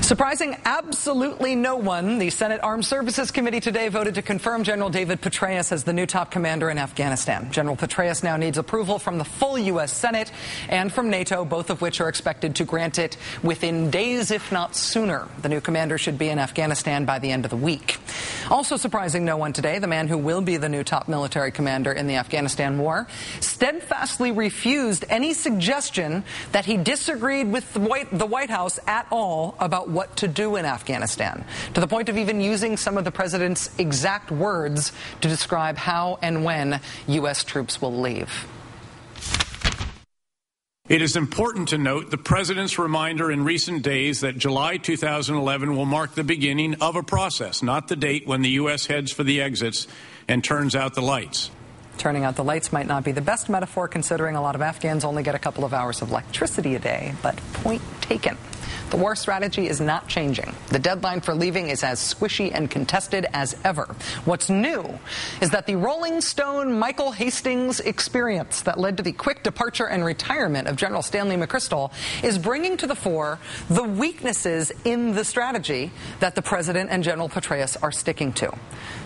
Surprising absolutely no one, the Senate Armed Services Committee today voted to confirm General David Petraeus as the new top commander in Afghanistan. General Petraeus now needs approval from the full U.S. Senate and from NATO, both of which are expected to grant it within days, if not sooner. The new commander should be in Afghanistan by the end of the week. Also surprising no one today, the man who will be the new top military commander in the Afghanistan war steadfastly refused any suggestion that he disagreed with the White House at all about what to do in Afghanistan, to the point of even using some of the president's exact words to describe how and when U.S. troops will leave. It is important to note the president's reminder in recent days that July 2011 will mark the beginning of a process, not the date when the U.S. heads for the exits and turns out the lights. Turning out the lights might not be the best metaphor, considering a lot of Afghans only get a couple of hours of electricity a day, but point taken. The war strategy is not changing. The deadline for leaving is as squishy and contested as ever. What's new is that the Rolling Stone Michael Hastings experience that led to the quick departure and retirement of General Stanley McChrystal is bringing to the fore the weaknesses in the strategy that the president and General Petraeus are sticking to.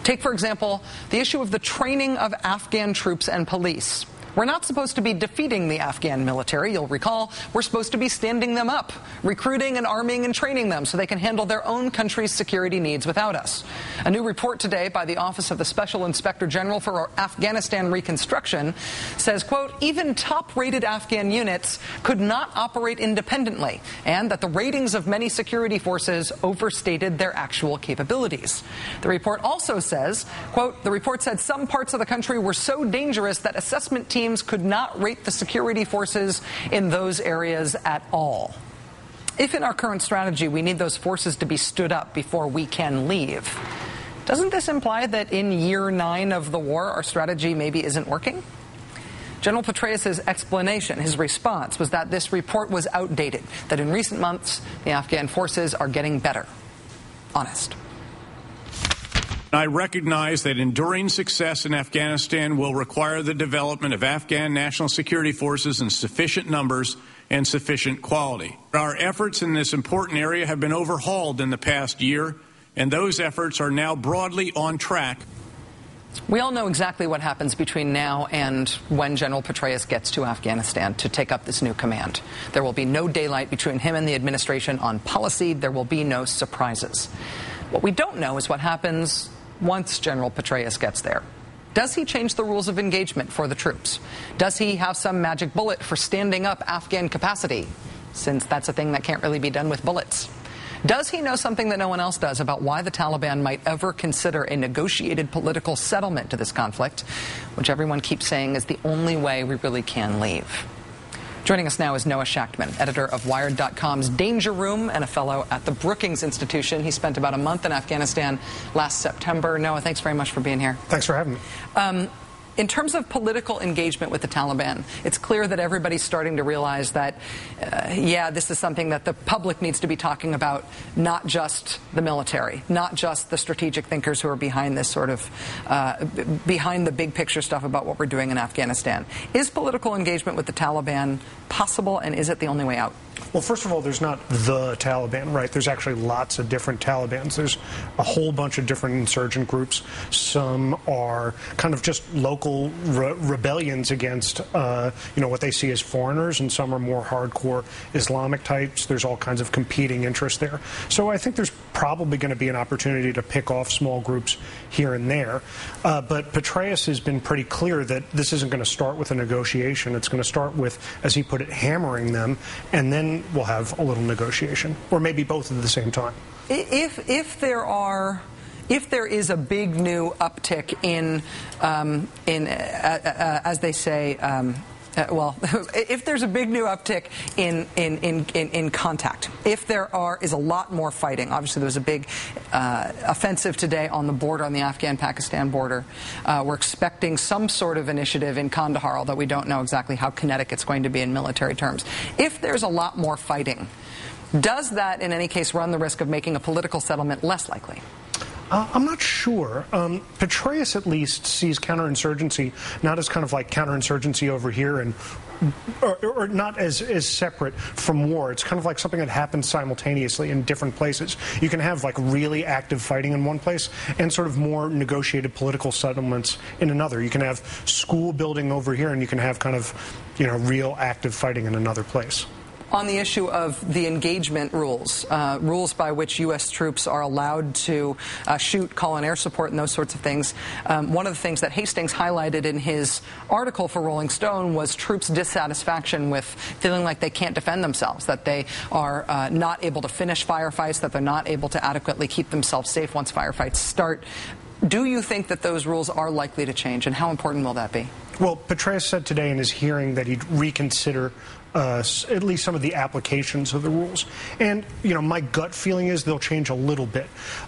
Take, for example, the issue of the training of Afghan troops and police. We're not supposed to be defeating the Afghan military. You'll recall, we're supposed to be standing them up, recruiting and arming and training them so they can handle their own country's security needs without us. A new report today by the Office of the Special Inspector General for Afghanistan Reconstruction says, quote, even top-rated Afghan units could not operate independently, and that the ratings of many security forces overstated their actual capabilities. The report also says, quote, the report said some parts of the country were so dangerous that assessment teams could not rate the security forces in those areas at all. If in our current strategy we need those forces to be stood up before we can leave, doesn't this imply that in year 9 of the war our strategy maybe isn't working? General Petraeus' explanation, his response, was that this report was outdated, that in recent months the Afghan forces are getting better. Honest. I recognize that enduring success in Afghanistan will require the development of Afghan national security forces in sufficient numbers and sufficient quality. Our efforts in this important area have been overhauled in the past year, and those efforts are now broadly on track. We all know exactly what happens between now and when General Petraeus gets to Afghanistan to take up this new command. There will be no daylight between him and the administration on policy. There will be no surprises. What we don't know is what happens once General Petraeus gets there. Does he change the rules of engagement for the troops? Does he have some magic bullet for standing up Afghan capacity, since that's a thing that can't really be done with bullets? Does he know something that no one else does about why the Taliban might ever consider a negotiated political settlement to this conflict, which everyone keeps saying is the only way we really can leave? Joining us now is Noah Shachtman, editor of Wired.com's Danger Room and a fellow at the Brookings Institution. He spent about a month in Afghanistan last September. Noah, thanks very much for being here. Thanks for having me. In terms of political engagement with the Taliban, it's clear that everybody's starting to realize that, this is something that the public needs to be talking about, not just the military, not just the strategic thinkers who are behind this sort of, behind the big picture stuff about what we're doing in Afghanistan. Is political engagement with the Taliban possible, and is it the only way out? Well, first of all, there's not the Taliban, right? There's actually lots of different Talibans. There's a whole bunch of different insurgent groups. Some are kind of just local rebellions against, what they see as foreigners, and some are more hardcore Islamic types. There's all kinds of competing interests there. So I think there's probably going to be an opportunity to pick off small groups here and there. But Petraeus has been pretty clear that this isn't going to start with a negotiation. It's going to start with, as he put it, hammering them, and then we'll have a little negotiation, or maybe both at the same time. If there is a big new uptick in as they say, if there's a big new uptick in contact, if there is a lot more fighting, obviously there was a big offensive today on the border, on the Afghan-Pakistan border. We're expecting some sort of initiative in Kandahar, although we don't know exactly how kinetic it's going to be in military terms. If there's a lot more fighting, does that in any case run the risk of making a political settlement less likely? I'm not sure. Petraeus at least sees counterinsurgency not as kind of like counterinsurgency over here and or not as separate from war. It's kind of like something that happens simultaneously in different places. You can have like really active fighting in one place and sort of more negotiated political settlements in another. You can have school building over here and you can have kind of, real active fighting in another place. On the issue of the engagement rules, rules by which U.S. troops are allowed to shoot, call in air support, and those sorts of things, one of the things that Hastings highlighted in his article for Rolling Stone was troops' dissatisfaction with feeling like they can't defend themselves, that they are not able to finish firefights, that they're not able to adequately keep themselves safe once firefights start. Do you think that those rules are likely to change, and how important will that be? Well, Petraeus said today in his hearing that he'd reconsider at least some of the applications of the rules. And, my gut feeling is they'll change a little bit.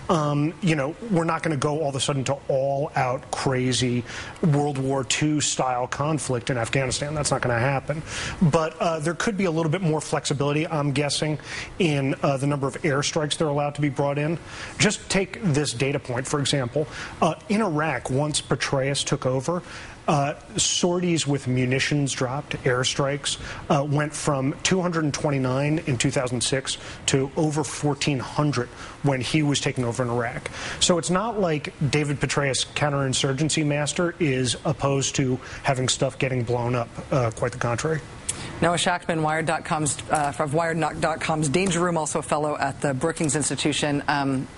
We're not going to go all of a sudden to all-out crazy World War II-style conflict in Afghanistan. That's not going to happen. But there could be a little bit more flexibility, I'm guessing, in the number of airstrikes they're allowed to be brought in. Just take this data point, for example. In Iraq, once Petraeus took over, sorties with munitions dropped, airstrikes, went from 229 in 2006 to over 1,400 when he was taking over in Iraq. So it's not like David Petraeus, counterinsurgency master, is opposed to having stuff getting blown up. Quite the contrary. Noah Shachtman, Wired.com's Danger Room, also a fellow at the Brookings Institution.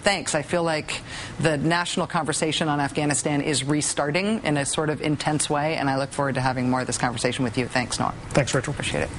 Thanks. I feel like the national conversation on Afghanistan is restarting in a sort of intense way, and I look forward to having more of this conversation with you. Thanks, Noah. Thanks, Rachel. Appreciate it.